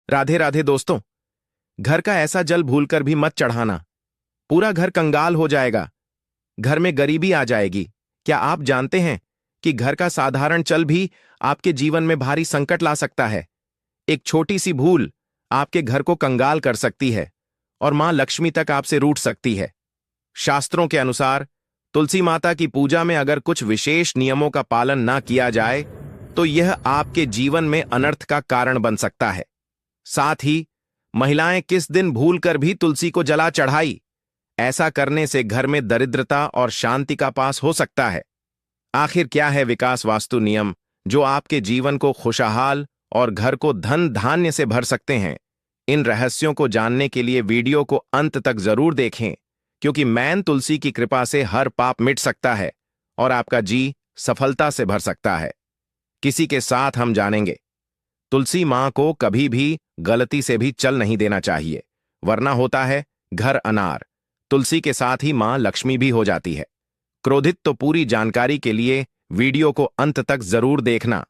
राधे राधे दोस्तों। घर का ऐसा जल भूलकर भी मत चढ़ाना, पूरा घर कंगाल हो जाएगा, घर में गरीबी आ जाएगी। क्या आप जानते हैं कि घर का साधारण जल भी आपके जीवन में भारी संकट ला सकता है? एक छोटी सी भूल आपके घर को कंगाल कर सकती है और मां लक्ष्मी तक आपसे रूठ सकती है। शास्त्रों के अनुसार तुलसी माता की पूजा में अगर कुछ विशेष नियमों का पालन ना किया जाए तो यह आपके जीवन में अनर्थ का कारण बन सकता है। साथ ही महिलाएं किस दिन भूलकर भी तुलसी को जला चढ़ाई, ऐसा करने से घर में दरिद्रता और शांति का पास हो सकता है। आखिर क्या है विकास वास्तु नियम जो आपके जीवन को खुशहाल और घर को धन धान्य से भर सकते हैं? इन रहस्यों को जानने के लिए वीडियो को अंत तक जरूर देखें, क्योंकि मैन तुलसी की कृपा से हर पाप मिट सकता है और आपका जी सफलता से भर सकता है। किसी के साथ हम जानेंगे, तुलसी मां को कभी भी गलती से भी चल नहीं देना चाहिए, वरना होता है घर अनार। तुलसी के साथ ही मां लक्ष्मी भी हो जाती है। क्रोधित तो पूरी जानकारी के लिए वीडियो को अंत तक जरूर देखना।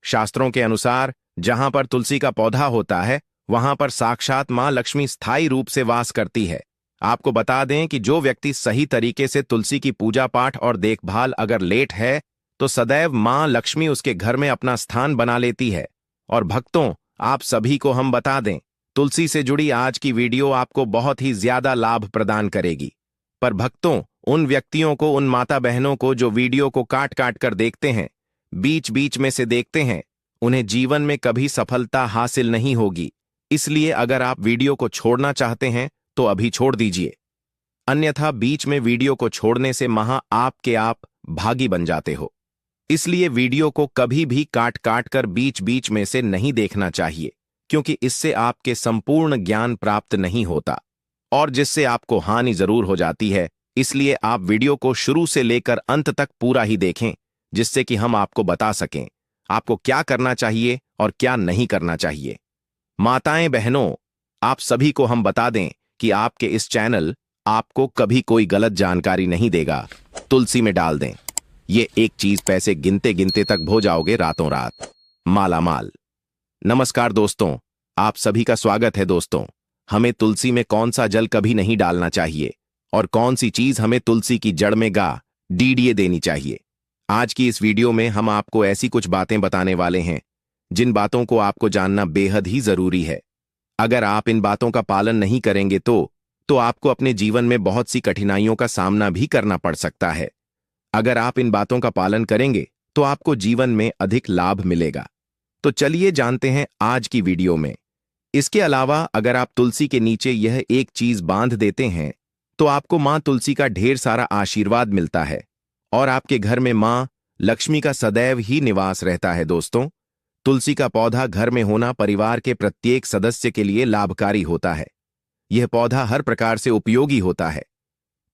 शास्त्रों के अनुसार जहां पर तुलसी का पौधा होता है वहां पर साक्षात मां लक्ष्मी स्थायी रूप से वास करती है। आपको बता दें कि जो व्यक्ति सही तरीके से तुलसी की पूजा पाठ और देखभाल अगर लेट है तो सदैव मां लक्ष्मी उसके घर में अपना स्थान बना लेती है। और भक्तों, आप सभी को हम बता दें, तुलसी से जुड़ी आज की वीडियो आपको बहुत ही ज्यादा लाभ प्रदान करेगी। पर भक्तों, उन व्यक्तियों को, उन माता बहनों को जो वीडियो को काट काट कर देखते हैं, बीच बीच में से देखते हैं, उन्हें जीवन में कभी सफलता हासिल नहीं होगी। इसलिए अगर आप वीडियो को छोड़ना चाहते हैं तो अभी छोड़ दीजिए, अन्यथा बीच में वीडियो को छोड़ने से आपके आप भागी बन जाते हो। इसलिए वीडियो को कभी भी काट काट कर बीच बीच में से नहीं देखना चाहिए, क्योंकि इससे आपके संपूर्ण ज्ञान प्राप्त नहीं होता और जिससे आपको हानि जरूर हो जाती है। इसलिए आप वीडियो को शुरू से लेकर अंत तक पूरा ही देखें, जिससे कि हम आपको बता सकें आपको क्या करना चाहिए और क्या नहीं करना चाहिए। माताएं बहनों, आप सभी को हम बता दें कि आपके इस चैनल आपको कभी कोई गलत जानकारी नहीं देगा। तुलसी में डाल दें, ये एक चीज पैसे गिनते गिनते तक हो जाओगे रातों रात माला माल। नमस्कार दोस्तों, आप सभी का स्वागत है। दोस्तों, हमें तुलसी में कौन सा जल कभी नहीं डालना चाहिए और कौन सी चीज हमें तुलसी की जड़ में डीडीए देनी चाहिए। आज की इस वीडियो में हम आपको ऐसी कुछ बातें बताने वाले हैं जिन बातों को आपको जानना बेहद ही जरूरी है। अगर आप इन बातों का पालन नहीं करेंगे तो आपको अपने जीवन में बहुत सी कठिनाइयों का सामना भी करना पड़ सकता है। अगर आप इन बातों का पालन करेंगे तो आपको जीवन में अधिक लाभ मिलेगा। तो चलिए जानते हैं आज की वीडियो में। इसके अलावा अगर आप तुलसी के नीचे यह एक चीज बांध देते हैं तो आपको मां तुलसी का ढेर सारा आशीर्वाद मिलता है और आपके घर में मां लक्ष्मी का सदैव ही निवास रहता है। दोस्तों, तुलसी का पौधा घर में होना परिवार के प्रत्येक सदस्य के लिए लाभकारी होता है। यह पौधा हर प्रकार से उपयोगी होता है।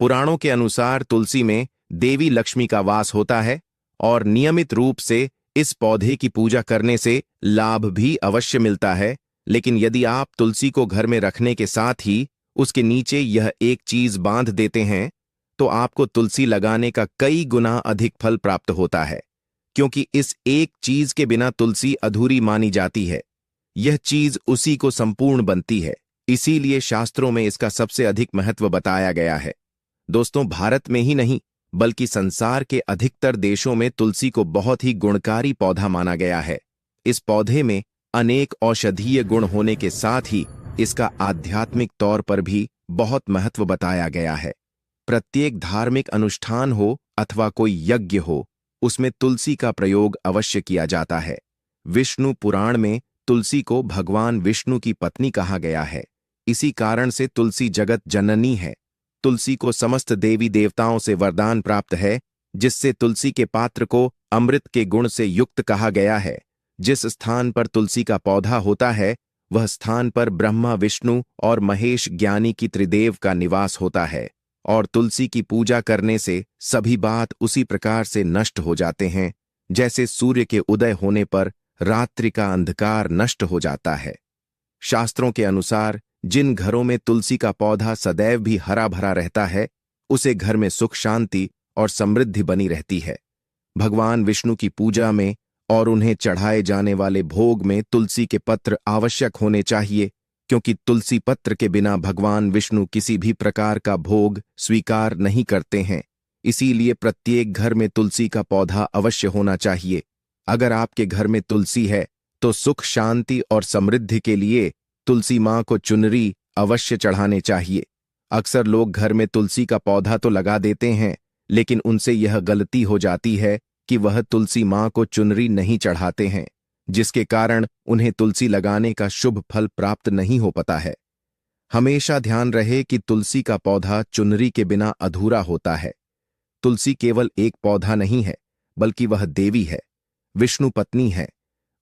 पुराणों के अनुसार तुलसी में देवी लक्ष्मी का वास होता है और नियमित रूप से इस पौधे की पूजा करने से लाभ भी अवश्य मिलता है। लेकिन यदि आप तुलसी को घर में रखने के साथ ही उसके नीचे यह एक चीज बांध देते हैं तो आपको तुलसी लगाने का कई गुना अधिक फल प्राप्त होता है, क्योंकि इस एक चीज के बिना तुलसी अधूरी मानी जाती है। यह चीज उसी को संपूर्ण बनती है। इसीलिए शास्त्रों में इसका सबसे अधिक महत्व बताया गया है। दोस्तों, भारत में ही नहीं बल्कि संसार के अधिकतर देशों में तुलसी को बहुत ही गुणकारी पौधा माना गया है। इस पौधे में अनेक औषधीय गुण होने के साथ ही इसका आध्यात्मिक तौर पर भी बहुत महत्व बताया गया है। प्रत्येक धार्मिक अनुष्ठान हो अथवा कोई यज्ञ हो, उसमें तुलसी का प्रयोग अवश्य किया जाता है। विष्णु पुराण में तुलसी को भगवान विष्णु की पत्नी कहा गया है। इसी कारण से तुलसी जगत जननी है। तुलसी को समस्त देवी देवताओं से वरदान प्राप्त है, जिससे तुलसी के पात्र को अमृत के गुण से युक्त कहा गया है। जिस स्थान पर तुलसी का पौधा होता है वह स्थान पर ब्रह्मा, विष्णु और महेश ज्ञानी की त्रिदेव का निवास होता है और तुलसी की पूजा करने से सभी बात उसी प्रकार से नष्ट हो जाते हैं जैसे सूर्य के उदय होने पर रात्रि का अंधकार नष्ट हो जाता है। शास्त्रों के अनुसार जिन घरों में तुलसी का पौधा सदैव भी हरा भरा रहता है उसे घर में सुख शांति और समृद्धि बनी रहती है। भगवान विष्णु की पूजा में और उन्हें चढ़ाए जाने वाले भोग में तुलसी के पत्र आवश्यक होने चाहिए, क्योंकि तुलसी पत्र के बिना भगवान विष्णु किसी भी प्रकार का भोग स्वीकार नहीं करते हैं। इसीलिए प्रत्येक घर में तुलसी का पौधा अवश्य होना चाहिए। अगर आपके घर में तुलसी है तो सुख, शांति और समृद्धि के लिए तुलसी मां को चुनरी अवश्य चढ़ाने चाहिए। अक्सर लोग घर में तुलसी का पौधा तो लगा देते हैं, लेकिन उनसे यह गलती हो जाती है कि वह तुलसी मां को चुनरी नहीं चढ़ाते हैं, जिसके कारण उन्हें तुलसी लगाने का शुभ फल प्राप्त नहीं हो पाता है। हमेशा ध्यान रहे कि तुलसी का पौधा चुनरी के बिना अधूरा होता है। तुलसी केवल एक पौधा नहीं है, बल्कि वह देवी है, विष्णु पत्नी है।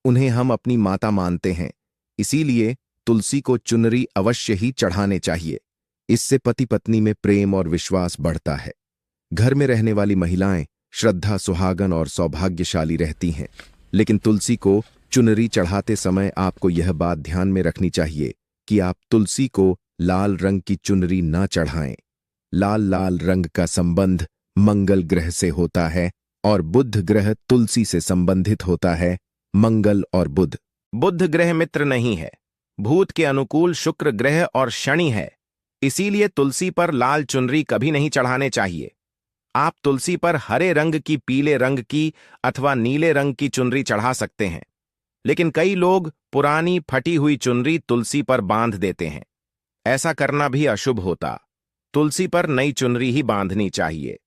उन्हें हम अपनी माता मानते हैं, इसीलिए तुलसी को चुनरी अवश्य ही चढ़ाने चाहिए। इससे पति पत्नी में प्रेम और विश्वास बढ़ता है। घर में रहने वाली महिलाएं श्रद्धा, सुहागन और सौभाग्यशाली रहती हैं। लेकिन तुलसी को चुनरी चढ़ाते समय आपको यह बात ध्यान में रखनी चाहिए कि आप तुलसी को लाल रंग की चुनरी न चढ़ाएं। लाल रंग का संबंध मंगल ग्रह से होता है और बुध ग्रह तुलसी से संबंधित होता है। मंगल और बुध ग्रह मित्र नहीं है, भूत के अनुकूल शुक्र ग्रह और शनि है। इसीलिए तुलसी पर लाल चुनरी कभी नहीं चढ़ाने चाहिए। आप तुलसी पर हरे रंग की, पीले रंग की अथवा नीले रंग की चुनरी चढ़ा सकते हैं, लेकिन कई लोग पुरानी फटी हुई चुनरी तुलसी पर बांध देते हैं। ऐसा करना भी अशुभ होता। तुलसी पर नई चुनरी ही बांधनी चाहिए।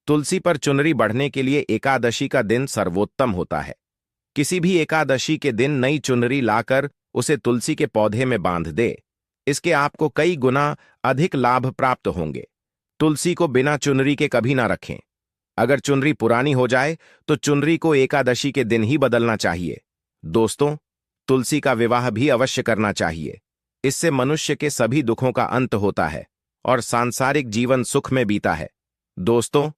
तुलसी पर चुनरी बढ़ने के लिए एकादशी का दिन सर्वोत्तम होता है। किसी भी एकादशी के दिन नई चुनरी लाकर उसे तुलसी के पौधे में बांध दे। इसके आपको कई गुना अधिक लाभ प्राप्त होंगे। तुलसी को बिना चुनरी के कभी ना रखें। अगर चुनरी पुरानी हो जाए तो चुनरी को एकादशी के दिन ही बदलना चाहिए। दोस्तों, तुलसी का विवाह भी अवश्य करना चाहिए। इससे मनुष्य के सभी दुखों का अंत होता है और सांसारिक जीवन सुख में बीता है। दोस्तों,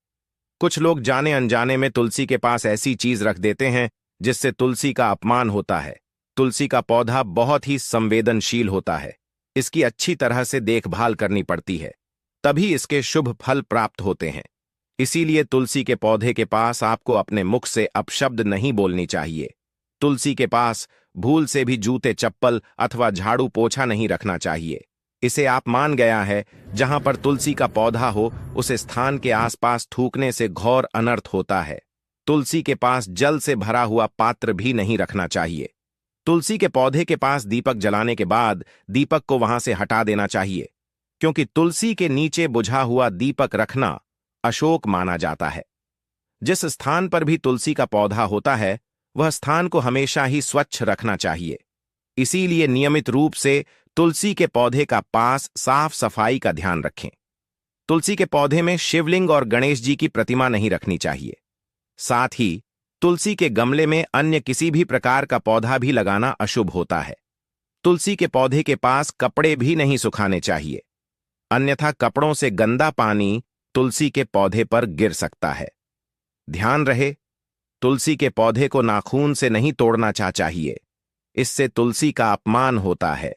कुछ लोग जाने अनजाने में तुलसी के पास ऐसी चीज रख देते हैं जिससे तुलसी का अपमान होता है। तुलसी का पौधा बहुत ही संवेदनशील होता है। इसकी अच्छी तरह से देखभाल करनी पड़ती है, तभी इसके शुभ फल प्राप्त होते हैं। इसीलिए तुलसी के पौधे के पास आपको अपने मुख से अपशब्द नहीं बोलनी चाहिए। तुलसी के पास भूल से भी जूते, चप्पल अथवा झाड़ू पोछा नहीं रखना चाहिए। इसे आप मान गया है, जहां पर तुलसी का पौधा हो उस स्थान के आसपास थूकने से घोर अनर्थ होता है। तुलसी के पास जल से भरा हुआ पात्र भी नहीं रखना चाहिए। तुलसी के पौधे के पास दीपक जलाने के बाद दीपक को वहां से हटा देना चाहिए, क्योंकि तुलसी के नीचे बुझा हुआ दीपक रखना अशोक माना जाता है। जिस स्थान पर भी तुलसी का पौधा होता है वह स्थान को हमेशा ही स्वच्छ रखना चाहिए। इसीलिए नियमित रूप से तुलसी के पौधे का पास साफ सफाई का ध्यान रखें। तुलसी के पौधे में शिवलिंग और गणेश जी की प्रतिमा नहीं रखनी चाहिए। साथ ही तुलसी के गमले में अन्य किसी भी प्रकार का पौधा भी लगाना अशुभ होता है। तुलसी के पौधे के पास कपड़े भी नहीं सुखाने चाहिए, अन्यथा कपड़ों से गंदा पानी तुलसी के पौधे पर गिर सकता है। ध्यान रहे, तुलसी के पौधे को नाखून से नहीं तोड़ना चाहिए, इससे तुलसी का अपमान होता है।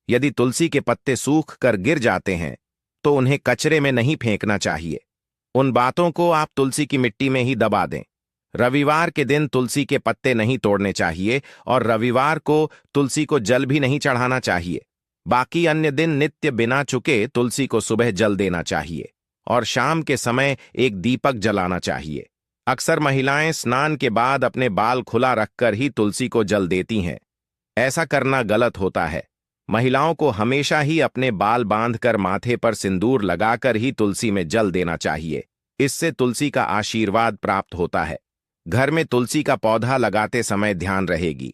यदि तुलसी के पत्ते सूख कर गिर जाते हैं तो उन्हें कचरे में नहीं फेंकना चाहिए। उन बातों को आप तुलसी की मिट्टी में ही दबा दें। रविवार के दिन तुलसी के पत्ते नहीं तोड़ने चाहिए और रविवार को तुलसी को जल भी नहीं चढ़ाना चाहिए। बाकी अन्य दिन नित्य बिना चुके तुलसी को सुबह जल देना चाहिए और शाम के समय एक दीपक जलाना चाहिए। अक्सर महिलाएं स्नान के बाद अपने बाल खुला रखकर ही तुलसी को जल देती हैं। ऐसा करना गलत होता है। महिलाओं को हमेशा ही अपने बाल बांधकर माथे पर सिंदूर लगाकर ही तुलसी में जल देना चाहिए। इससे तुलसी का आशीर्वाद प्राप्त होता है। घर में तुलसी का पौधा लगाते समय ध्यान रहेगी,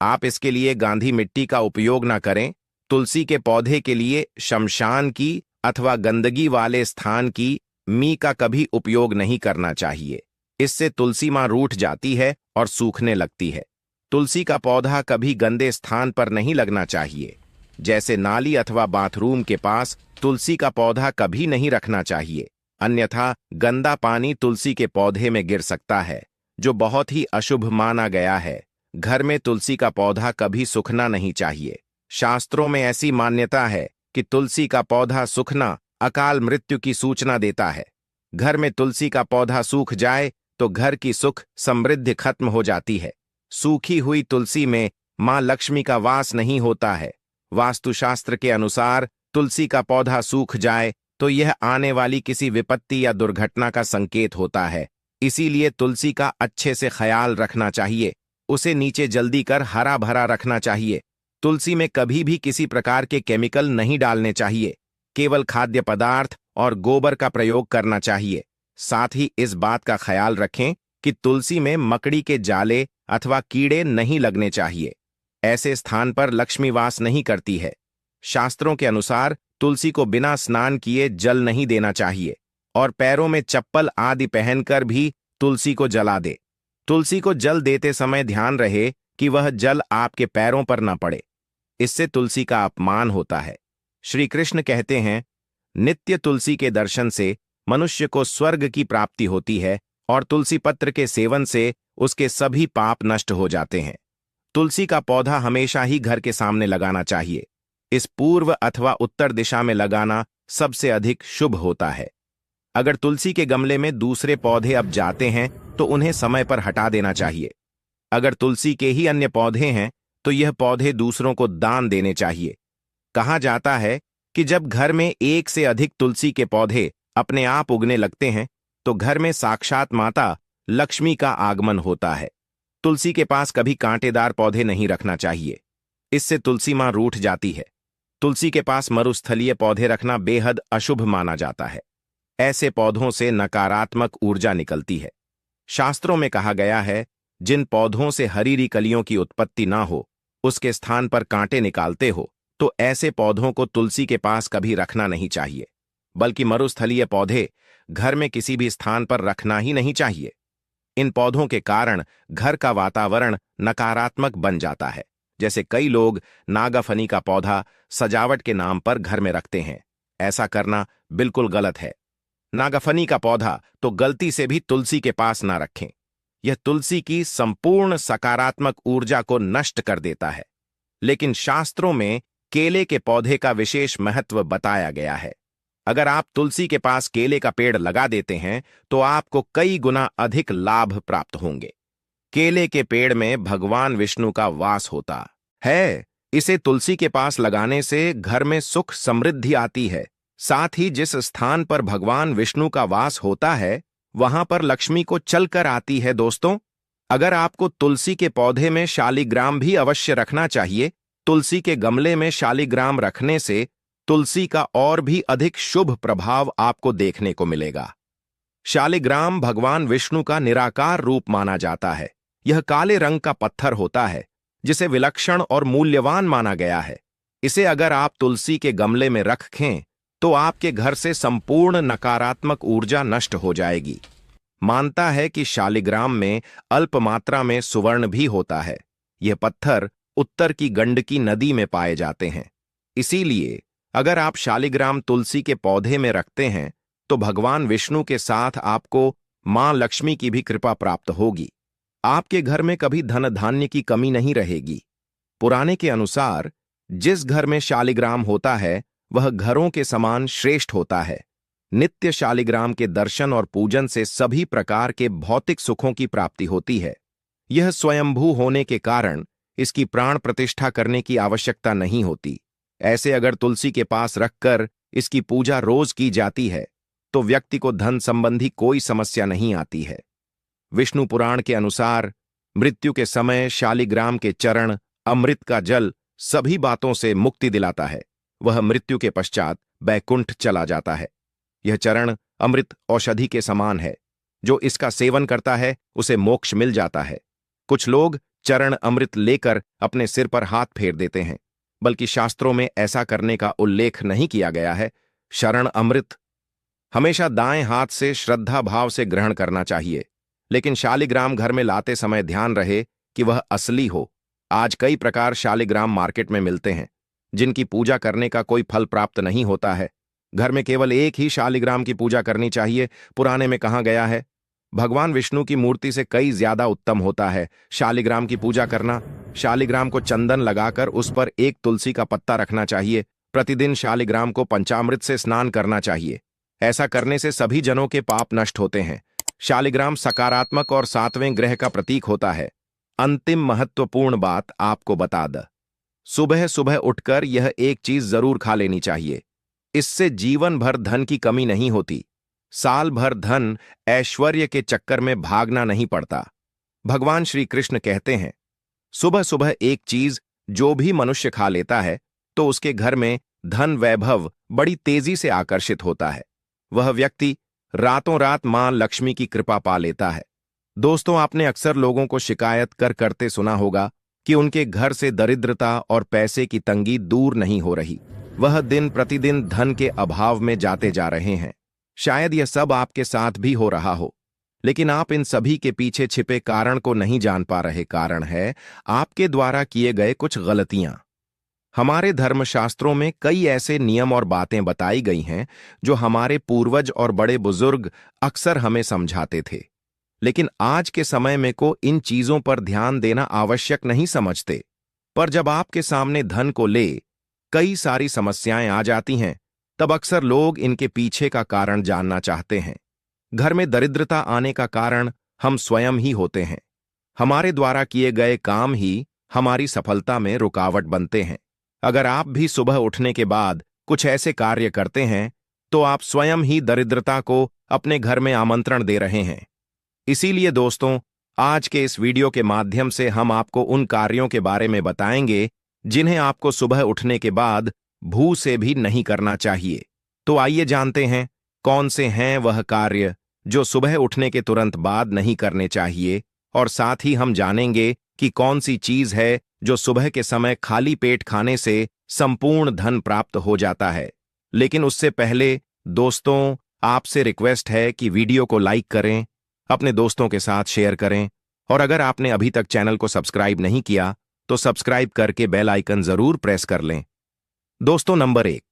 आप इसके लिए गांधी मिट्टी का उपयोग न करें। तुलसी के पौधे के लिए शमशान की अथवा गंदगी वाले स्थान की मी का कभी उपयोग नहीं करना चाहिए। इससे तुलसी मां रूठ जाती है और सूखने लगती है। तुलसी का पौधा कभी गंदे स्थान पर नहीं लगना चाहिए, जैसे नाली अथवा बाथरूम के पास तुलसी का पौधा कभी नहीं रखना चाहिए, अन्यथा गंदा पानी तुलसी के पौधे में गिर सकता है, जो बहुत ही अशुभ माना गया है। घर में तुलसी का पौधा कभी सूखना नहीं चाहिए। शास्त्रों में ऐसी मान्यता है कि तुलसी का पौधा सूखना अकाल मृत्यु की सूचना देता है। घर में तुलसी का पौधा सूख जाए तो घर की सुख समृद्धि खत्म हो जाती है। सूखी हुई तुलसी में मां लक्ष्मी का वास नहीं होता है। वास्तुशास्त्र के अनुसार तुलसी का पौधा सूख जाए तो यह आने वाली किसी विपत्ति या दुर्घटना का संकेत होता है। इसीलिए तुलसी का अच्छे से ख्याल रखना चाहिए। उसे नीचे जल्दी कर हरा भरा रखना चाहिए। तुलसी में कभी भी किसी प्रकार के केमिकल नहीं डालने चाहिए। केवल खाद्य पदार्थ और गोबर का प्रयोग करना चाहिए। साथ ही इस बात का ख्याल रखें कि तुलसी में मकड़ी के जाले अथवा कीड़े नहीं लगने चाहिए। ऐसे स्थान पर लक्ष्मी वास नहीं करती है। शास्त्रों के अनुसार तुलसी को बिना स्नान किए जल नहीं देना चाहिए और पैरों में चप्पल आदि पहनकर भी तुलसी को जला दे। तुलसी को जल देते समय ध्यान रहे कि वह जल आपके पैरों पर न पड़े। इससे तुलसी का अपमान होता है। श्री कृष्ण कहते हैं, नित्य तुलसी के दर्शन से मनुष्य को स्वर्ग की प्राप्ति होती है और तुलसी पत्र के सेवन से उसके सभी पाप नष्ट हो जाते हैं। तुलसी का पौधा हमेशा ही घर के सामने लगाना चाहिए। इस पूर्व अथवा उत्तर दिशा में लगाना सबसे अधिक शुभ होता है। अगर तुलसी के गमले में दूसरे पौधे अब जाते हैं तो उन्हें समय पर हटा देना चाहिए। अगर तुलसी के ही अन्य पौधे हैं तो यह पौधे दूसरों को दान देने चाहिए। कहा जाता है कि जब घर में एक से अधिक तुलसी के पौधे अपने आप उगने लगते हैं तो घर में साक्षात माता लक्ष्मी का आगमन होता है। तुलसी के पास कभी कांटेदार पौधे नहीं रखना चाहिए। इससे तुलसी मां रूठ जाती है। तुलसी के पास मरुस्थलीय पौधे रखना बेहद अशुभ माना जाता है। ऐसे पौधों से नकारात्मक ऊर्जा निकलती है। शास्त्रों में कहा गया है, जिन पौधों से हरीरी कलियों की उत्पत्ति ना हो, उसके स्थान पर कांटे निकालते हो, तो ऐसे पौधों को तुलसी के पास कभी रखना नहीं चाहिए। बल्कि मरुस्थलीय पौधे घर में किसी भी स्थान पर रखना ही नहीं चाहिए। इन पौधों के कारण घर का वातावरण नकारात्मक बन जाता है। जैसे कई लोग नागाफनी का पौधा सजावट के नाम पर घर में रखते हैं। ऐसा करना बिल्कुल गलत है। नागाफनी का पौधा तो गलती से भी तुलसी के पास ना रखें। यह तुलसी की संपूर्ण सकारात्मक ऊर्जा को नष्ट कर देता है। लेकिन शास्त्रों में केले के पौधे का विशेष महत्व बताया गया है। अगर आप तुलसी के पास केले का पेड़ लगा देते हैं तो आपको कई गुना अधिक लाभ प्राप्त होंगे। केले के पेड़ में भगवान विष्णु का वास होता है। इसे तुलसी के पास लगाने से घर में सुख समृद्धि आती है। साथ ही जिस स्थान पर भगवान विष्णु का वास होता है वहां पर लक्ष्मी को चलकर आती है। दोस्तों, अगर आपको तुलसी के पौधे में शालिग्राम भी अवश्य रखना चाहिए। तुलसी के गमले में शालिग्राम रखने से तुलसी का और भी अधिक शुभ प्रभाव आपको देखने को मिलेगा। शालिग्राम भगवान विष्णु का निराकार रूप माना जाता है। यह काले रंग का पत्थर होता है जिसे विलक्षण और मूल्यवान माना गया है। इसे अगर आप तुलसी के गमले में रखें तो आपके घर से संपूर्ण नकारात्मक ऊर्जा नष्ट हो जाएगी। मानता है कि शालिग्राम में अल्प मात्रा में सुवर्ण भी होता है। यह पत्थर उत्तर की गंडकी नदी में पाए जाते हैं। इसीलिए अगर आप शालिग्राम तुलसी के पौधे में रखते हैं तो भगवान विष्णु के साथ आपको मां लक्ष्मी की भी कृपा प्राप्त होगी। आपके घर में कभी धन धान्य की कमी नहीं रहेगी। पुराने के अनुसार जिस घर में शालिग्राम होता है वह घरों के समान श्रेष्ठ होता है। नित्य शालिग्राम के दर्शन और पूजन से सभी प्रकार के भौतिक सुखों की प्राप्ति होती है। यह स्वयंभू होने के कारण इसकी प्राण प्रतिष्ठा करने की आवश्यकता नहीं होती। ऐसे अगर तुलसी के पास रखकर इसकी पूजा रोज की जाती है तो व्यक्ति को धन संबंधी कोई समस्या नहीं आती है। विष्णु पुराण के अनुसार मृत्यु के समय शालिग्राम के चरण, अमृत का जल सभी बातों से मुक्ति दिलाता है। वह मृत्यु के पश्चात बैकुंठ चला जाता है। यह चरण अमृत औषधि के समान है। जो इसका सेवन करता है उसे मोक्ष मिल जाता है। कुछ लोग चरण अमृत लेकर अपने सिर पर हाथ फेर देते हैं, बल्कि शास्त्रों में ऐसा करने का उल्लेख नहीं किया गया है। शरण अमृत हमेशा दाएं हाथ से श्रद्धा भाव से ग्रहण करना चाहिए। लेकिन शालिग्राम घर में लाते समय ध्यान रहे कि वह असली हो। आज कई प्रकार शालिग्राम मार्केट में मिलते हैं जिनकी पूजा करने का कोई फल प्राप्त नहीं होता है। घर में केवल एक ही शालिग्राम की पूजा करनी चाहिए। पुराने में कहा गया है, भगवान विष्णु की मूर्ति से कई ज्यादा उत्तम होता है शालिग्राम की पूजा करना। शालिग्राम को चंदन लगाकर उस पर एक तुलसी का पत्ता रखना चाहिए। प्रतिदिन शालिग्राम को पंचामृत से स्नान करना चाहिए। ऐसा करने से सभी जनों के पाप नष्ट होते हैं। शालिग्राम सकारात्मक और सातवें ग्रह का प्रतीक होता है। अंतिम महत्वपूर्ण बात आपको बता द। सुबह सुबह उठकर यह एक चीज जरूर खा लेनी चाहिए। इससे जीवन भर धन की कमी नहीं होती। साल भर धन ऐश्वर्य के चक्कर में भागना नहीं पड़ता। भगवान श्री कृष्ण कहते हैं, सुबह सुबह एक चीज जो भी मनुष्य खा लेता है तो उसके घर में धन वैभव बड़ी तेजी से आकर्षित होता है। वह व्यक्ति रातों रात मां लक्ष्मी की कृपा पा लेता है। दोस्तों, आपने अक्सर लोगों को शिकायत करते सुना होगा कि उनके घर से दरिद्रता और पैसे की तंगी दूर नहीं हो रही। वह दिन प्रतिदिन धन के अभाव में जाते जा रहे हैं। शायद यह सब आपके साथ भी हो रहा हो, लेकिन आप इन सभी के पीछे छिपे कारण को नहीं जान पा रहे। कारण है आपके द्वारा किए गए कुछ गलतियां। हमारे धर्मशास्त्रों में कई ऐसे नियम और बातें बताई गई हैं जो हमारे पूर्वज और बड़े बुजुर्ग अक्सर हमें समझाते थे, लेकिन आज के समय में को इन चीजों पर ध्यान देना आवश्यक नहीं समझते। पर जब आपके सामने धन को ले कई सारी समस्याएं आ जाती हैं, तब अक्सर लोग इनके पीछे का कारण जानना चाहते हैं। घर में दरिद्रता आने का कारण हम स्वयं ही होते हैं। हमारे द्वारा किए गए काम ही हमारी सफलता में रुकावट बनते हैं। अगर आप भी सुबह उठने के बाद कुछ ऐसे कार्य करते हैं तो आप स्वयं ही दरिद्रता को अपने घर में आमंत्रण दे रहे हैं। इसीलिए दोस्तों, आज के इस वीडियो के माध्यम से हम आपको उन कार्यों के बारे में बताएंगे जिन्हें आपको सुबह उठने के बाद भू से भी नहीं करना चाहिए। तो आइए जानते हैं कौन से हैं वह कार्य जो सुबह उठने के तुरंत बाद नहीं करने चाहिए, और साथ ही हम जानेंगे कि कौन सी चीज है जो सुबह के समय खाली पेट खाने से संपूर्ण धन प्राप्त हो जाता है। लेकिन उससे पहले दोस्तों, आपसे रिक्वेस्ट है कि वीडियो को लाइक करें, अपने दोस्तों के साथ शेयर करें, और अगर आपने अभी तक चैनल को सब्सक्राइब नहीं किया तो सब्सक्राइब करके बेल आइकन जरूर प्रेस कर लें। दोस्तों, नंबर 1,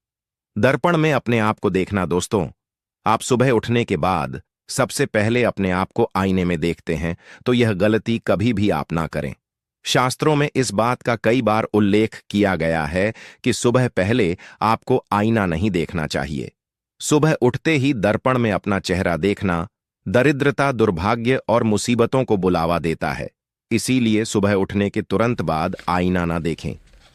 दर्पण में अपने आप को देखना। दोस्तों, आप सुबह उठने के बाद सबसे पहले अपने आप को आईने में देखते हैं तो यह गलती कभी भी आप ना करें। शास्त्रों में इस बात का कई बार उल्लेख किया गया है कि सुबह पहले आपको आईना नहीं देखना चाहिए। सुबह उठते ही दर्पण में अपना चेहरा देखना दरिद्रता, दुर्भाग्य और मुसीबतों को बुलावा देता है। इसीलिए सुबह उठने के तुरंत बाद आईना ना देखें।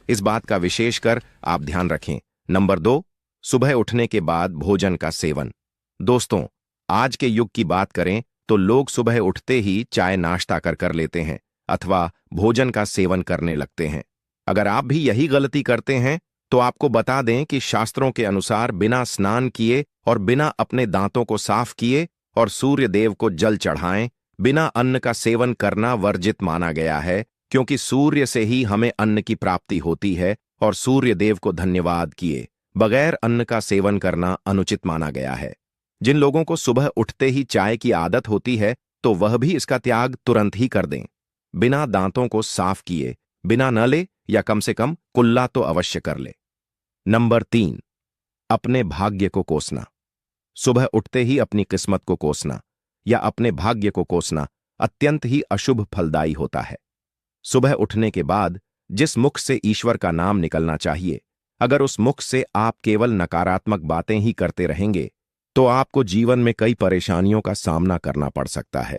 इस बात का विशेषकर आप ध्यान रखें। नंबर 2, सुबह उठने के बाद भोजन का सेवन। दोस्तों, आज के युग की बात करें तो लोग सुबह उठते ही चाय नाश्ता कर लेते हैं अथवा भोजन का सेवन करने लगते हैं। अगर आप भी यही गलती करते हैं तो आपको बता दें कि शास्त्रों के अनुसार बिना स्नान किए और बिना अपने दांतों को साफ किए और सूर्य देव को जल चढ़ाएं बिना अन्न का सेवन करना वर्जित माना गया है, क्योंकि सूर्य से ही हमें अन्न की प्राप्ति होती है और सूर्य देव को धन्यवाद किए बगैर अन्न का सेवन करना अनुचित माना गया है। जिन लोगों को सुबह उठते ही चाय की आदत होती है तो वह भी इसका त्याग तुरंत ही कर दें। बिना दांतों को साफ किए बिना न ले, या कम से कम कुल्ला तो अवश्य कर ले। नंबर 3, अपने भाग्य को कोसना। सुबह उठते ही अपनी किस्मत को कोसना या अपने भाग्य को कोसना अत्यंत ही अशुभ फलदायी होता है। सुबह उठने के बाद जिस मुख से ईश्वर का नाम निकलना चाहिए, अगर उस मुख से आप केवल नकारात्मक बातें ही करते रहेंगे तो आपको जीवन में कई परेशानियों का सामना करना पड़ सकता है।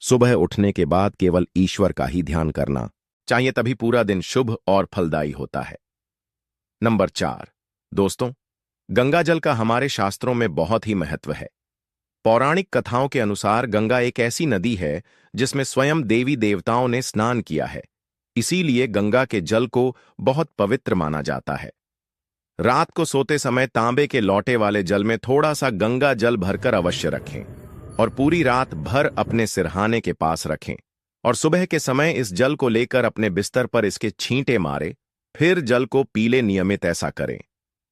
सुबह उठने के बाद केवल ईश्वर का ही ध्यान करना चाहिए, तभी पूरा दिन शुभ और फलदायी होता है। नंबर 4, दोस्तों, गंगा जल का हमारे शास्त्रों में बहुत ही महत्व है। पौराणिक कथाओं के अनुसार गंगा एक ऐसी नदी है जिसमें स्वयं देवी देवताओं ने स्नान किया है। इसीलिए गंगा के जल को बहुत पवित्र माना जाता है। रात को सोते समय तांबे के लोटे वाले जल में थोड़ा सा गंगा जल भरकर अवश्य रखें और पूरी रात भर अपने सिरहाने के पास रखें, और सुबह के समय इस जल को लेकर अपने बिस्तर पर इसके छींटे मारे, फिर जल को पी ले। नियमित ऐसा करें।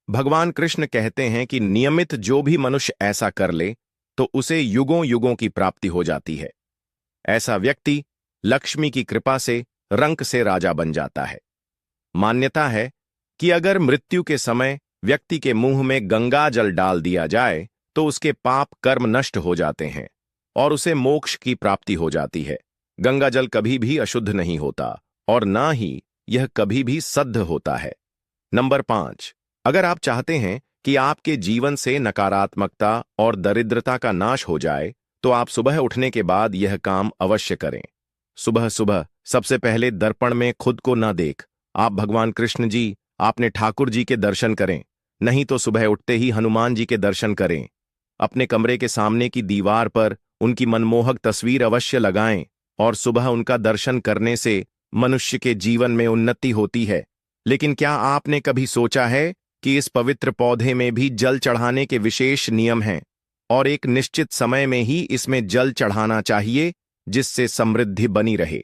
भगवान कृष्ण कहते हैं कि नियमित जो भी मनुष्य ऐसा कर ले तो उसे युगों युगों की प्राप्ति हो जाती है। ऐसा व्यक्ति लक्ष्मी की कृपा से रंक से राजा बन जाता है। मान्यता है कि अगर मृत्यु के समय व्यक्ति के मुंह में गंगा जल डाल दिया जाए तो उसके पाप कर्म नष्ट हो जाते हैं और उसे मोक्ष की प्राप्ति हो जाती है। गंगा जल कभी भी अशुद्ध नहीं होता और ना ही यह कभी भी शुद्ध होता है। नंबर 5, अगर आप चाहते हैं कि आपके जीवन से नकारात्मकता और दरिद्रता का नाश हो जाए तो आप सुबह उठने के बाद यह काम अवश्य करें। सुबह सुबह सबसे पहले दर्पण में खुद को न देख। आप भगवान कृष्ण जी, आपने ठाकुर जी के दर्शन करें, नहीं तो सुबह उठते ही हनुमान जी के दर्शन करें। अपने कमरे के सामने की दीवार पर उनकी मनमोहक तस्वीर अवश्य लगाएं और सुबह उनका दर्शन करने से मनुष्य के जीवन में उन्नति होती है। लेकिन क्या आपने कभी सोचा है कि इस पवित्र पौधे में भी जल चढ़ाने के विशेष नियम हैं और एक निश्चित समय में ही इसमें जल चढ़ाना चाहिए जिससे समृद्धि बनी रहे।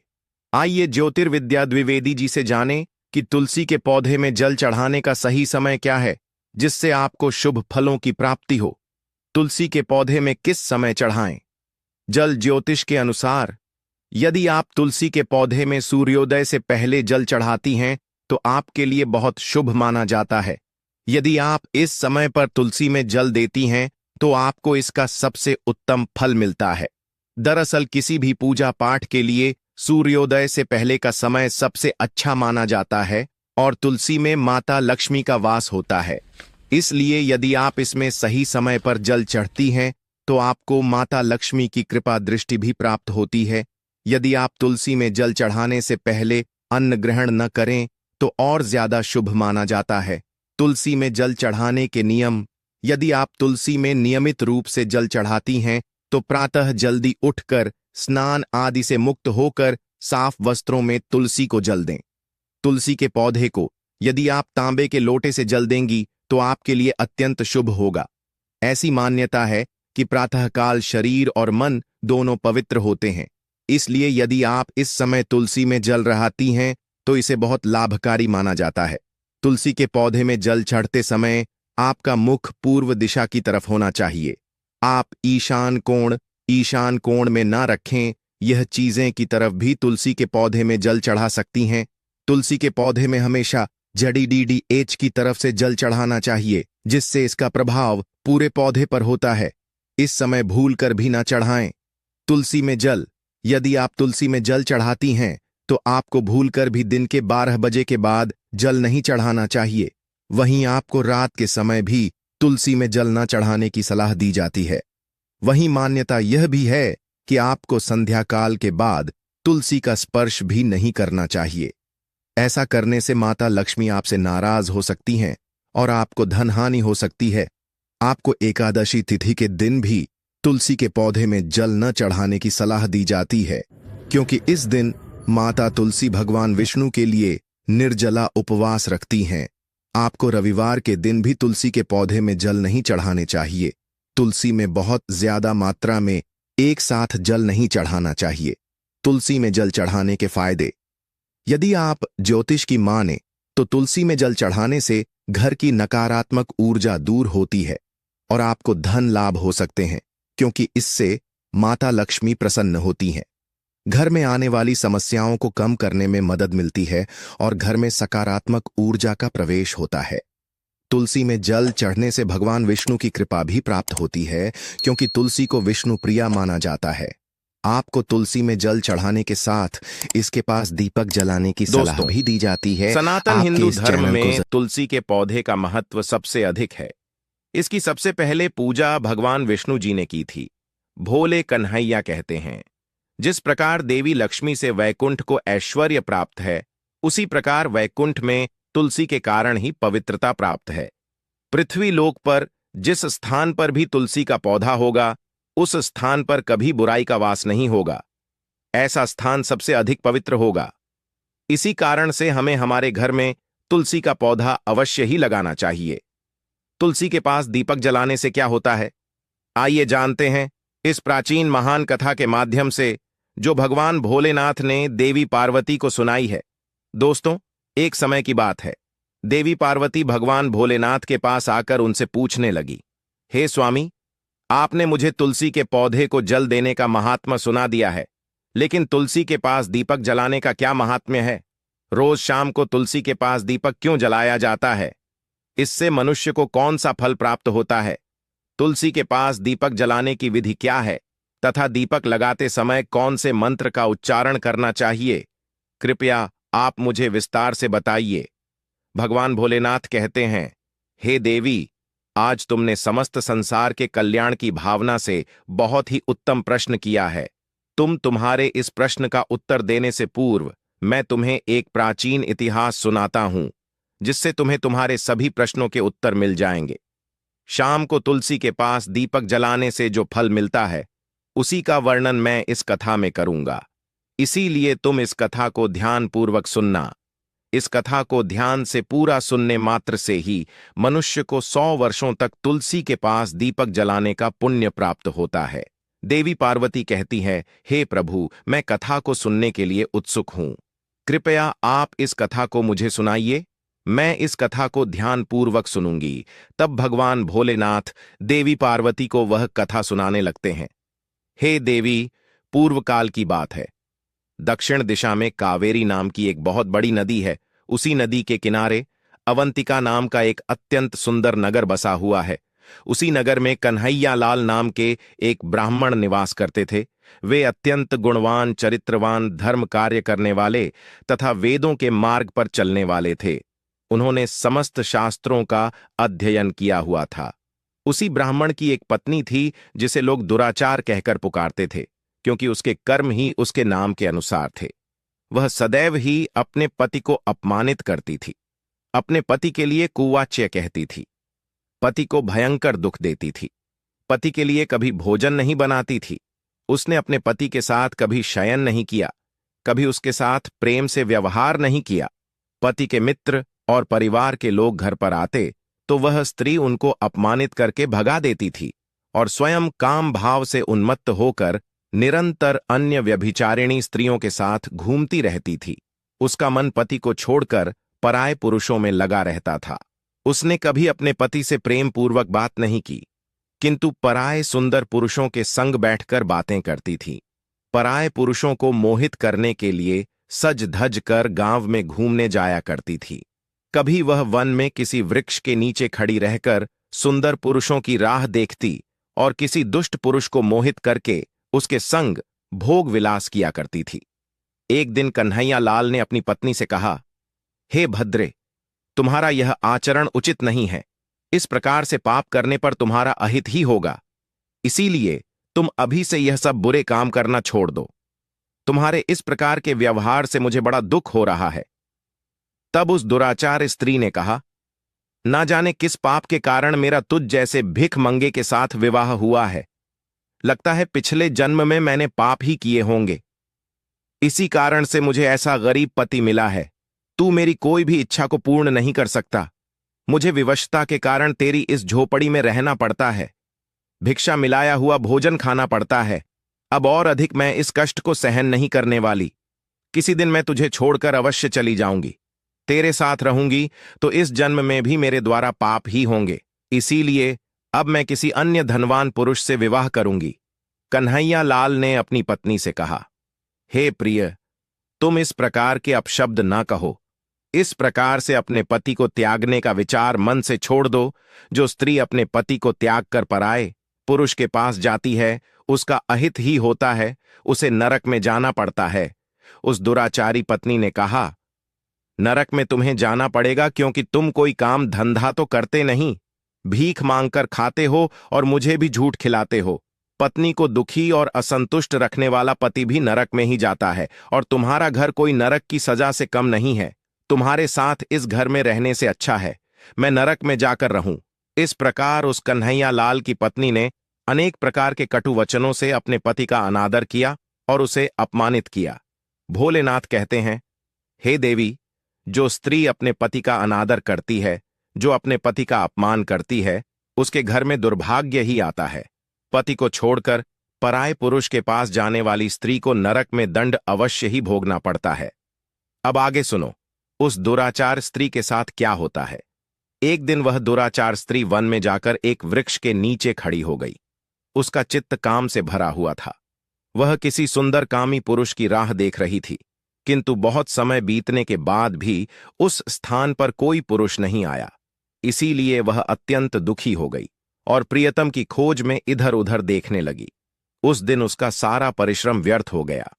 आइए ज्योतिर्विद्या द्विवेदी जी से जानें कि तुलसी के पौधे में जल चढ़ाने का सही समय क्या है जिससे आपको शुभ फलों की प्राप्ति हो। तुलसी के पौधे में किस समय चढ़ाएं? जल ज्योतिष के अनुसार यदि आप तुलसी के पौधे में सूर्योदय से पहले जल चढ़ाती हैं तो आपके लिए बहुत शुभ माना जाता है। यदि आप इस समय पर तुलसी में जल देती हैं तो आपको इसका सबसे उत्तम फल मिलता है। दरअसल किसी भी पूजा पाठ के लिए सूर्योदय से पहले का समय सबसे अच्छा माना जाता है और तुलसी में माता लक्ष्मी का वास होता है। इसलिए यदि आप इसमें सही समय पर जल चढ़ती हैं तो आपको माता लक्ष्मी की कृपा दृष्टि भी प्राप्त होती है। यदि आप तुलसी में जल चढ़ाने से पहले अन्न ग्रहण न करें तो और ज्यादा शुभ माना जाता है। तुलसी में जल चढ़ाने के नियम। यदि आप तुलसी में नियमित रूप से जल चढ़ाती हैं तो प्रातः जल्दी उठकर स्नान आदि से मुक्त होकर साफ वस्त्रों में तुलसी को जल दें। तुलसी के पौधे को यदि आप तांबे के लोटे से जल देंगी तो आपके लिए अत्यंत शुभ होगा। ऐसी मान्यता है कि प्रातःकाल शरीर और मन दोनों पवित्र होते हैं, इसलिए यदि आप इस समय तुलसी में जल चढ़ाती हैं तो इसे बहुत लाभकारी माना जाता है। तुलसी के पौधे में जल चढ़ते समय आपका मुख पूर्व दिशा की तरफ होना चाहिए। आप ईशान कोण में ना रखें। यह चीजें की तरफ भी तुलसी के पौधे में जल चढ़ा सकती हैं। तुलसी के पौधे में हमेशा जड़ी की तरफ से जल चढ़ाना चाहिए जिससे इसका प्रभाव पूरे पौधे पर होता है। इस समय भूल कर भी ना चढ़ाएं। तुलसी में जल। यदि आप तुलसी में जल चढ़ाती हैं तो आपको भूलकर भी दिन के 12 बजे के बाद जल नहीं चढ़ाना चाहिए। वहीं आपको रात के समय भी तुलसी में जल न चढ़ाने की सलाह दी जाती है। वहीं मान्यता यह भी है कि आपको संध्या काल के बाद तुलसी का स्पर्श भी नहीं करना चाहिए। ऐसा करने से माता लक्ष्मी आपसे नाराज हो सकती हैं और आपको धन हानि हो सकती है। आपको एकादशी तिथि के दिन भी तुलसी के पौधे में जल न चढ़ाने की सलाह दी जाती है, क्योंकि इस दिन माता तुलसी भगवान विष्णु के लिए निर्जला उपवास रखती हैं। आपको रविवार के दिन भी तुलसी के पौधे में जल नहीं चढ़ाने चाहिए। तुलसी में बहुत ज्यादा मात्रा में एक साथ जल नहीं चढ़ाना चाहिए। तुलसी में जल चढ़ाने के फायदे। यदि आप ज्योतिष की माने तो तुलसी में जल चढ़ाने से घर की नकारात्मक ऊर्जा दूर होती है और आपको धन लाभ हो सकते हैं, क्योंकि इससे माता लक्ष्मी प्रसन्न होती हैं। घर में आने वाली समस्याओं को कम करने में मदद मिलती है और घर में सकारात्मक ऊर्जा का प्रवेश होता है। तुलसी में जल चढ़ने से भगवान विष्णु की कृपा भी प्राप्त होती है, क्योंकि तुलसी को विष्णु प्रिया माना जाता है। आपको तुलसी में जल चढ़ाने के साथ इसके पास दीपक जलाने की सलाह भी दी जाती है। सनातन हिंदू धर्म में तुलसी के पौधे का महत्व सबसे अधिक है। इसकी सबसे पहले पूजा भगवान विष्णु जी ने की थी। भोले कन्हैया कहते हैं। जिस प्रकार देवी लक्ष्मी से वैकुंठ को ऐश्वर्य प्राप्त है, उसी प्रकार वैकुंठ में तुलसी के कारण ही पवित्रता प्राप्त है। पृथ्वी लोक पर जिस स्थान पर भी तुलसी का पौधा होगा, उस स्थान पर कभी बुराई का वास नहीं होगा। ऐसा स्थान सबसे अधिक पवित्र होगा। इसी कारण से हमें हमारे घर में तुलसी का पौधा अवश्य ही लगाना चाहिए। तुलसी के पास दीपक जलाने से क्या होता है, आइए जानते हैं इस प्राचीन महान कथा के माध्यम से जो भगवान भोलेनाथ ने देवी पार्वती को सुनाई है। दोस्तों, एक समय की बात है। देवी पार्वती भगवान भोलेनाथ के पास आकर उनसे पूछने लगी, हे स्वामी, आपने मुझे तुलसी के पौधे को जल देने का महात्म्य सुना दिया है, लेकिन तुलसी के पास दीपक जलाने का क्या महात्म्य है? रोज शाम को तुलसी के पास दीपक क्यों जलाया जाता है? इससे मनुष्य को कौन सा फल प्राप्त होता है? तुलसी के पास दीपक जलाने की विधि क्या है तथा दीपक लगाते समय कौन से मंत्र का उच्चारण करना चाहिए? कृपया आप मुझे विस्तार से बताइए। भगवान भोलेनाथ कहते हैं, हे देवी, आज तुमने समस्त संसार के कल्याण की भावना से बहुत ही उत्तम प्रश्न किया है। तुम्हारे इस प्रश्न का उत्तर देने से पूर्व मैं तुम्हें एक प्राचीन इतिहास सुनाता हूं, जिससे तुम्हें तुम्हारे सभी प्रश्नों के उत्तर मिल जाएंगे। शाम को तुलसी के पास दीपक जलाने से जो फल मिलता है, उसी का वर्णन मैं इस कथा में करूंगा। इसीलिए तुम इस कथा को ध्यानपूर्वक सुनना। इस कथा को ध्यान से पूरा सुनने मात्र से ही मनुष्य को 100 वर्षों तक तुलसी के पास दीपक जलाने का पुण्य प्राप्त होता है। देवी पार्वती कहती है, हे प्रभु, मैं कथा को सुनने के लिए उत्सुक हूं। कृपया आप इस कथा को मुझे सुनाइए। मैं इस कथा को ध्यानपूर्वक सुनूंगी। तब भगवान भोलेनाथ देवी पार्वती को वह कथा सुनाने लगते हैं। हे देवी, पूर्व काल की बात है। दक्षिण दिशा में कावेरी नाम की एक बहुत बड़ी नदी है। उसी नदी के किनारे अवंतिका नाम का एक अत्यंत सुंदर नगर बसा हुआ है। उसी नगर में कन्हैया लाल नाम के एक ब्राह्मण निवास करते थे। वे अत्यंत गुणवान, चरित्रवान, धर्म कार्य करने वाले तथा वेदों के मार्ग पर चलने वाले थे। उन्होंने समस्त शास्त्रों का अध्ययन किया हुआ था। उसी ब्राह्मण की एक पत्नी थी, जिसे लोग दुराचार कहकर पुकारते थे, क्योंकि उसके कर्म ही उसके नाम के अनुसार थे। वह सदैव ही अपने पति को अपमानित करती थी, अपने पति के लिए कुवाच्य कहती थी, पति को भयंकर दुख देती थी, पति के लिए कभी भोजन नहीं बनाती थी। उसने अपने पति के साथ कभी शयन नहीं किया, कभी उसके साथ प्रेम से व्यवहार नहीं किया। पति के मित्र और परिवार के लोग घर पर आते तो वह स्त्री उनको अपमानित करके भगा देती थी और स्वयं काम भाव से उन्मत्त होकर निरंतर अन्य व्यभिचारिणी स्त्रियों के साथ घूमती रहती थी। उसका मन पति को छोड़कर पराये पुरुषों में लगा रहता था। उसने कभी अपने पति से प्रेम पूर्वक बात नहीं की, किंतु पराये सुंदर पुरुषों के संग बैठकर बातें करती थी। पराये पुरुषों को मोहित करने के लिए सज धज कर गांव में घूमने जाया करती थी। कभी वह वन में किसी वृक्ष के नीचे खड़ी रहकर सुंदर पुरुषों की राह देखती और किसी दुष्ट पुरुष को मोहित करके उसके संग भोग विलास किया करती थी। एक दिन कन्हैया लाल ने अपनी पत्नी से कहा, हे भद्रे, तुम्हारा यह आचरण उचित नहीं है। इस प्रकार से पाप करने पर तुम्हारा अहित ही होगा। इसीलिए तुम अभी से यह सब बुरे काम करना छोड़ दो। तुम्हारे इस प्रकार के व्यवहार से मुझे बड़ा दुख हो रहा है। तब उस दुराचार स्त्री ने कहा, ना जाने किस पाप के कारण मेरा तुझ जैसे भिख मंगे के साथ विवाह हुआ है। लगता है पिछले जन्म में मैंने पाप ही किए होंगे। इसी कारण से मुझे ऐसा गरीब पति मिला है। तू मेरी कोई भी इच्छा को पूर्ण नहीं कर सकता। मुझे विवशता के कारण तेरी इस झोपड़ी में रहना पड़ता है। भिक्षा मिलाया हुआ भोजन खाना पड़ता है। अब और अधिक मैं इस कष्ट को सहन नहीं करने वाली। किसी दिन मैं तुझे छोड़कर अवश्य चली जाऊंगी। तेरे साथ रहूंगी तो इस जन्म में भी मेरे द्वारा पाप ही होंगे। इसीलिए अब मैं किसी अन्य धनवान पुरुष से विवाह करूंगी। कन्हैया लाल ने अपनी पत्नी से कहा, हे प्रिय, तुम इस प्रकार के अपशब्द ना कहो। इस प्रकार से अपने पति को त्यागने का विचार मन से छोड़ दो। जो स्त्री अपने पति को त्याग कर पराए पुरुष के पास जाती है, उसका अहित ही होता है, उसे नरक में जाना पड़ता है। उस दुराचारी पत्नी ने कहा, नरक में तुम्हें जाना पड़ेगा क्योंकि तुम कोई काम धंधा तो करते नहीं, भीख मांगकर खाते हो और मुझे भी झूठ खिलाते हो। पत्नी को दुखी और असंतुष्ट रखने वाला पति भी नरक में ही जाता है और तुम्हारा घर कोई नरक की सजा से कम नहीं है। तुम्हारे साथ इस घर में रहने से अच्छा है मैं नरक में जाकर रहूं। इस प्रकार उस कन्हैया लाल की पत्नी ने अनेक प्रकार के कटु वचनों से अपने पति का अनादर किया और उसे अपमानित किया। भोलेनाथ कहते हैं, हे देवी, जो स्त्री अपने पति का अनादर करती है, जो अपने पति का अपमान करती है, उसके घर में दुर्भाग्य ही आता है। पति को छोड़कर पराये पुरुष के पास जाने वाली स्त्री को नरक में दंड अवश्य ही भोगना पड़ता है। अब आगे सुनो, उस दुराचार स्त्री के साथ क्या होता है। एक दिन वह दुराचार स्त्री वन में जाकर एक वृक्ष के नीचे खड़ी हो गई। उसका चित्त काम से भरा हुआ था। वह किसी सुंदर कामी पुरुष की राह देख रही थी, किंतु बहुत समय बीतने के बाद भी उस स्थान पर कोई पुरुष नहीं आया। इसीलिए वह अत्यंत दुखी हो गई और प्रियतम की खोज में इधर उधर देखने लगी। उस दिन उसका सारा परिश्रम व्यर्थ हो गया।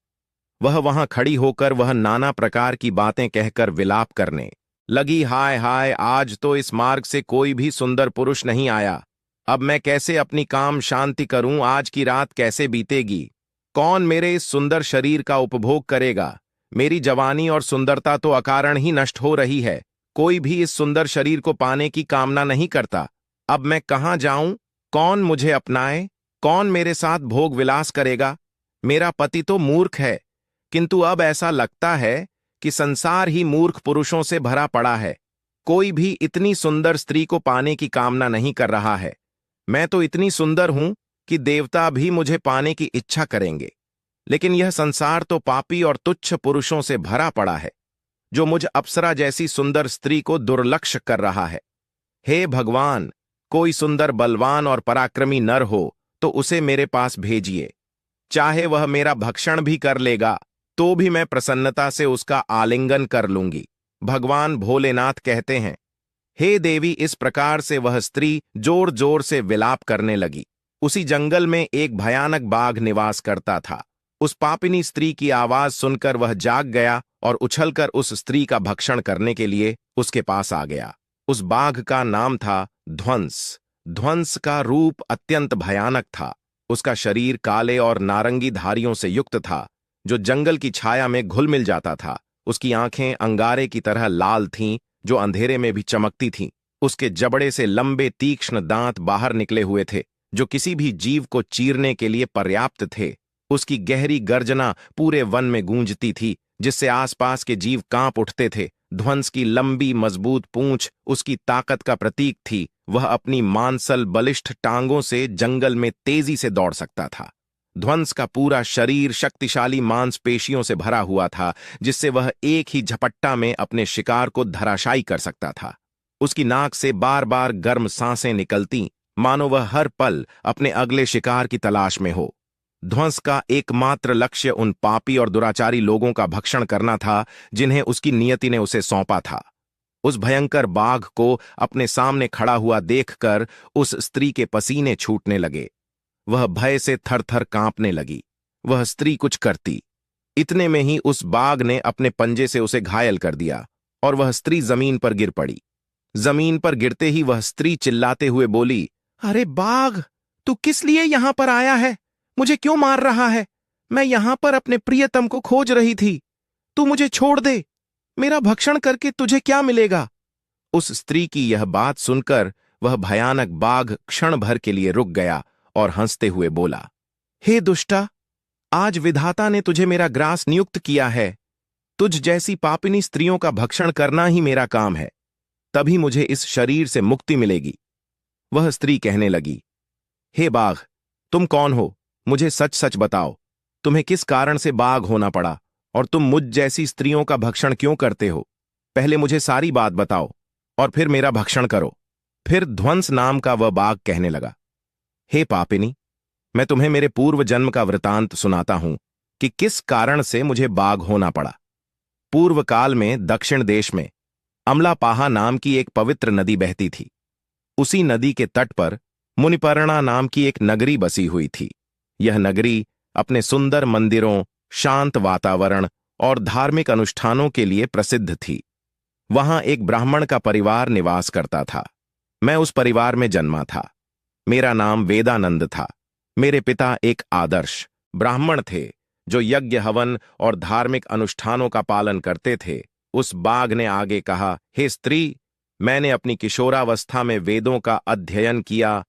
वह वहां खड़ी होकर वह नाना प्रकार की बातें कहकर विलाप करने लगी, हाय हाय, आज तो इस मार्ग से कोई भी सुंदर पुरुष नहीं आया। अब मैं कैसे अपनी काम शांति करूं, आज की रात कैसे बीतेगी। कौन मेरे इस सुंदर शरीर का उपभोग करेगा? मेरी जवानी और सुंदरता तो अकारण ही नष्ट हो रही है। कोई भी इस सुंदर शरीर को पाने की कामना नहीं करता। अब मैं कहाँ जाऊं? कौन मुझे अपनाए? कौन मेरे साथ भोग विलास करेगा? मेरा पति तो मूर्ख है, किंतु अब ऐसा लगता है कि संसार ही मूर्ख पुरुषों से भरा पड़ा है। कोई भी इतनी सुंदर स्त्री को पाने की कामना नहीं कर रहा है। मैं तो इतनी सुंदर हूं कि देवता भी मुझे पाने की इच्छा करेंगे। लेकिन यह संसार तो पापी और तुच्छ पुरुषों से भरा पड़ा है, जो मुझ अप्सरा जैसी सुंदर स्त्री को दुर्लक्ष्य कर रहा है। हे भगवान, कोई सुंदर बलवान और पराक्रमी नर हो तो उसे मेरे पास भेजिए। चाहे वह मेरा भक्षण भी कर लेगा तो भी मैं प्रसन्नता से उसका आलिंगन कर लूंगी। भगवान भोलेनाथ कहते हैं, हे देवी। इस प्रकार से वह स्त्री जोर जोर से विलाप करने लगी। उसी जंगल में एक भयानक बाघ निवास करता था। उस पापिनी स्त्री की आवाज सुनकर वह जाग गया और उछलकर उस स्त्री का भक्षण करने के लिए उसके पास आ गया। उस बाघ का नाम था ध्वंस। ध्वंस का रूप अत्यंत भयानक था। उसका शरीर काले और नारंगी धारियों से युक्त था, जो जंगल की छाया में घुल मिल जाता था। उसकी आंखें अंगारे की तरह लाल थीं, जो अंधेरे में भी चमकती थीं। उसके जबड़े से लंबे तीक्ष्ण दांत बाहर निकले हुए थे, जो किसी भी जीव को चीरने के लिए पर्याप्त थे। उसकी गहरी गर्जना पूरे वन में गूंजती थी, जिससे आसपास के जीव कांप उठते थे। ध्वंस की लंबी मजबूत पूंछ उसकी ताकत का प्रतीक थी। वह अपनी मांसल बलिष्ठ टांगों से जंगल में तेजी से दौड़ सकता था। ध्वंस का पूरा शरीर शक्तिशाली मांसपेशियों से भरा हुआ था, जिससे वह एक ही झपट्टा में अपने शिकार को धराशायी कर सकता था। उसकी नाक से बार बार गर्म सांसें निकलती, मानो वह हर पल अपने अगले शिकार की तलाश में हो। ध्वंस का एकमात्र लक्ष्य उन पापी और दुराचारी लोगों का भक्षण करना था, जिन्हें उसकी नियति ने उसे सौंपा था। उस भयंकर बाघ को अपने सामने खड़ा हुआ देखकर उस स्त्री के पसीने छूटने लगे। वह भय से थरथर कांपने लगी। वह स्त्री कुछ करती, इतने में ही उस बाघ ने अपने पंजे से उसे घायल कर दिया और वह स्त्री जमीन पर गिर पड़ी। जमीन पर गिरते ही वह स्त्री चिल्लाते हुए बोली, अरे बाघ, तू किस लिए यहां पर आया है? मुझे क्यों मार रहा है? मैं यहां पर अपने प्रियतम को खोज रही थी। तू मुझे छोड़ दे। मेरा भक्षण करके तुझे क्या मिलेगा? उस स्त्री की यह बात सुनकर वह भयानक बाघ क्षण भर के लिए रुक गया और हंसते हुए बोला, हे दुष्टा, आज विधाता ने तुझे मेरा ग्रास नियुक्त किया है। तुझ जैसी पापिनी स्त्रियों का भक्षण करना ही मेरा काम है। तभी मुझे इस शरीर से मुक्ति मिलेगी। वह स्त्री कहने लगी, हे बाघ, तुम कौन हो? मुझे सच सच बताओ, तुम्हें किस कारण से बाघ होना पड़ा और तुम मुझ जैसी स्त्रियों का भक्षण क्यों करते हो? पहले मुझे सारी बात बताओ और फिर मेरा भक्षण करो। फिर ध्वंस नाम का वह बाघ कहने लगा, हे पापिनी, मैं तुम्हें मेरे पूर्व जन्म का वृतांत सुनाता हूं कि किस कारण से मुझे बाघ होना पड़ा। पूर्व काल में दक्षिण देश में अमलापाहा नाम की एक पवित्र नदी बहती थी। उसी नदी के तट पर मुनिपर्णा नाम की एक नगरी बसी हुई थी। यह नगरी अपने सुंदर मंदिरों, शांत वातावरण और धार्मिक अनुष्ठानों के लिए प्रसिद्ध थी। वहां एक ब्राह्मण का परिवार निवास करता था। मैं उस परिवार में जन्मा था। मेरा नाम वेदानंद था। मेरे पिता एक आदर्श ब्राह्मण थे, जो यज्ञ हवन और धार्मिक अनुष्ठानों का पालन करते थे। उस बाघ ने आगे कहा, हे स्त्री, मैंने अपनी किशोरावस्था में वेदों का अध्ययन किया